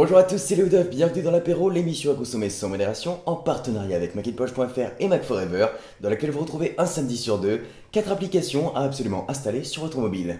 Bonjour à tous, c'est Léoduff, bienvenue dans l'apéro, l'émission à consommer sans modération, en partenariat avec Macintosh.fr et Mac Forever, dans laquelle vous retrouvez un samedi sur deux, 4 applications à absolument installer sur votre mobile.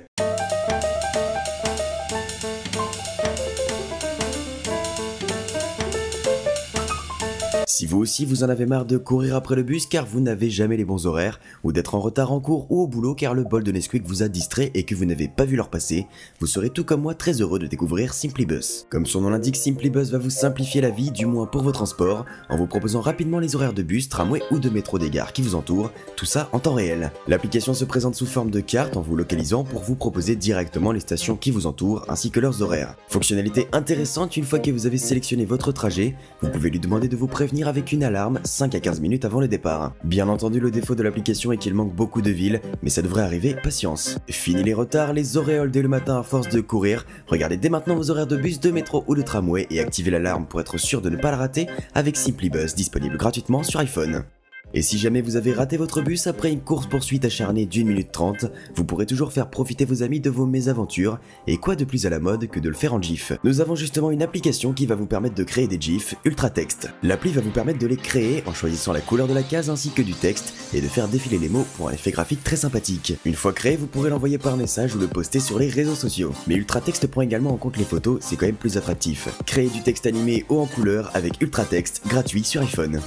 Si vous aussi vous en avez marre de courir après le bus car vous n'avez jamais les bons horaires, ou d'être en retard en cours ou au boulot car le bol de Nesquik vous a distrait et que vous n'avez pas vu l'heure passer, vous serez tout comme moi très heureux de découvrir Simplybus. Comme son nom l'indique, Simplybus va vous simplifier la vie, du moins pour vos transports, en vous proposant rapidement les horaires de bus, tramway ou de métro des gares qui vous entourent, tout ça en temps réel. L'application se présente sous forme de carte en vous localisant pour vous proposer directement les stations qui vous entourent ainsi que leurs horaires. Fonctionnalité intéressante, une fois que vous avez sélectionné votre trajet, vous pouvez lui demander de vous prévenir avec une alarme 5 à 15 minutes avant le départ. Bien entendu, le défaut de l'application est qu'il manque beaucoup de villes, mais ça devrait arriver, patience. Fini les retards, les auréoles dès le matin à force de courir, regardez dès maintenant vos horaires de bus, de métro ou de tramway et activez l'alarme pour être sûr de ne pas la rater avec Simplybus, disponible gratuitement sur iPhone. Et si jamais vous avez raté votre bus après une course-poursuite acharnée d'1 minute 30, vous pourrez toujours faire profiter vos amis de vos mésaventures, et quoi de plus à la mode que de le faire en GIF. Nous avons justement une application qui va vous permettre de créer des GIFs ultra texte. L'appli va vous permettre de les créer en choisissant la couleur de la case ainsi que du texte, et de faire défiler les mots pour un effet graphique très sympathique. Une fois créé, vous pourrez l'envoyer par message ou le poster sur les réseaux sociaux. Mais Ultratext prend également en compte les photos, c'est quand même plus attractif. Créez du texte animé haut en couleur avec Ultratext, gratuit sur iPhone.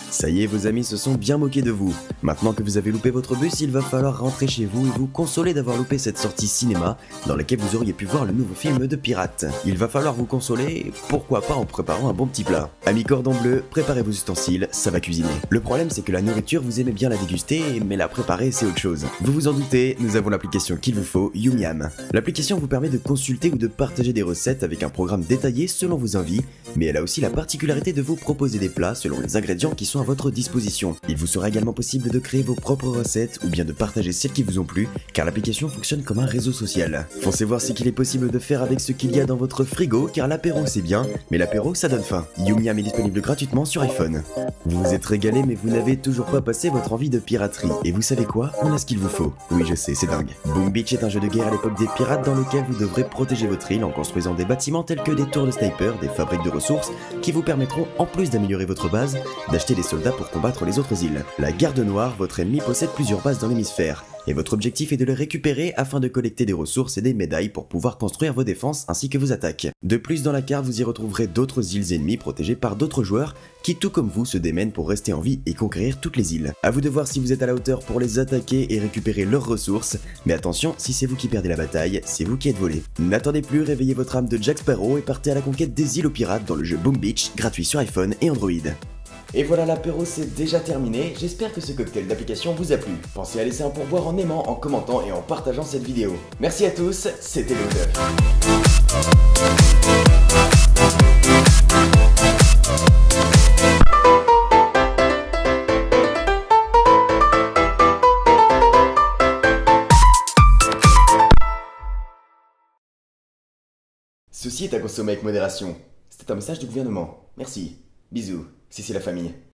Ça y est, vos amis se sont bien moqués de vous. Maintenant que vous avez loupé votre bus, il va falloir rentrer chez vous et vous consoler d'avoir loupé cette sortie cinéma dans laquelle vous auriez pu voir le nouveau film de Pirates. Il va falloir vous consoler, pourquoi pas en préparant un bon petit plat. Amis cordon bleu, préparez vos ustensiles, ça va cuisiner. Le problème c'est que la nourriture, vous aimez bien la déguster, mais la préparer c'est autre chose. Vous vous en doutez, nous avons l'application qu'il vous faut, Yumiam. L'application vous permet de consulter ou de partager des recettes avec un programme détaillé selon vos envies, mais elle a aussi la particularité de vous proposer des plats selon les ingrédients qui sont à votre disposition. Il vous sera également possible de créer vos propres recettes ou bien de partager celles qui vous ont plu, car l'application fonctionne comme un réseau social. Foncez voir ce qu'il est possible de faire avec ce qu'il y a dans votre frigo, car l'apéro c'est bien, mais l'apéro ça donne faim. Yumiam est disponible gratuitement sur iPhone. Vous vous êtes régalé mais vous n'avez toujours pas passé votre envie de piraterie, et vous savez quoi? On a ce qu'il vous faut. Oui je sais, c'est dingue. Boom Beach est un jeu de guerre à l'époque des pirates dans lequel vous devrez protéger votre île en construisant des bâtiments tels que des tours de sniper, des fabriques de ressources, qui vous permettront, en plus d'améliorer votre base, d'acheter des soldats pour combattre les autres îles. La Garde Noire, votre ennemi, possède plusieurs bases dans l'hémisphère, et votre objectif est de les récupérer afin de collecter des ressources et des médailles pour pouvoir construire vos défenses ainsi que vos attaques. De plus, dans la carte, vous y retrouverez d'autres îles ennemies protégées par d'autres joueurs qui, tout comme vous, se démènent pour rester en vie et conquérir toutes les îles. A vous de voir si vous êtes à la hauteur pour les attaquer et récupérer leurs ressources, mais attention, si c'est vous qui perdez la bataille, c'est vous qui êtes volé. N'attendez plus, réveillez votre âme de Jack Sparrow et partez à la conquête des îles aux pirates dans le jeu Boom Beach, gratuit sur iPhone et Android. Et voilà, l'apéro c'est déjà terminé, j'espère que ce cocktail d'application vous a plu. Pensez à laisser un pourboire en aimant, en commentant et en partageant cette vidéo. Merci à tous, c'était Léoduff. Ceci est à consommer avec modération. C'était un message du gouvernement. Merci. Bisous. Si c'est la famille.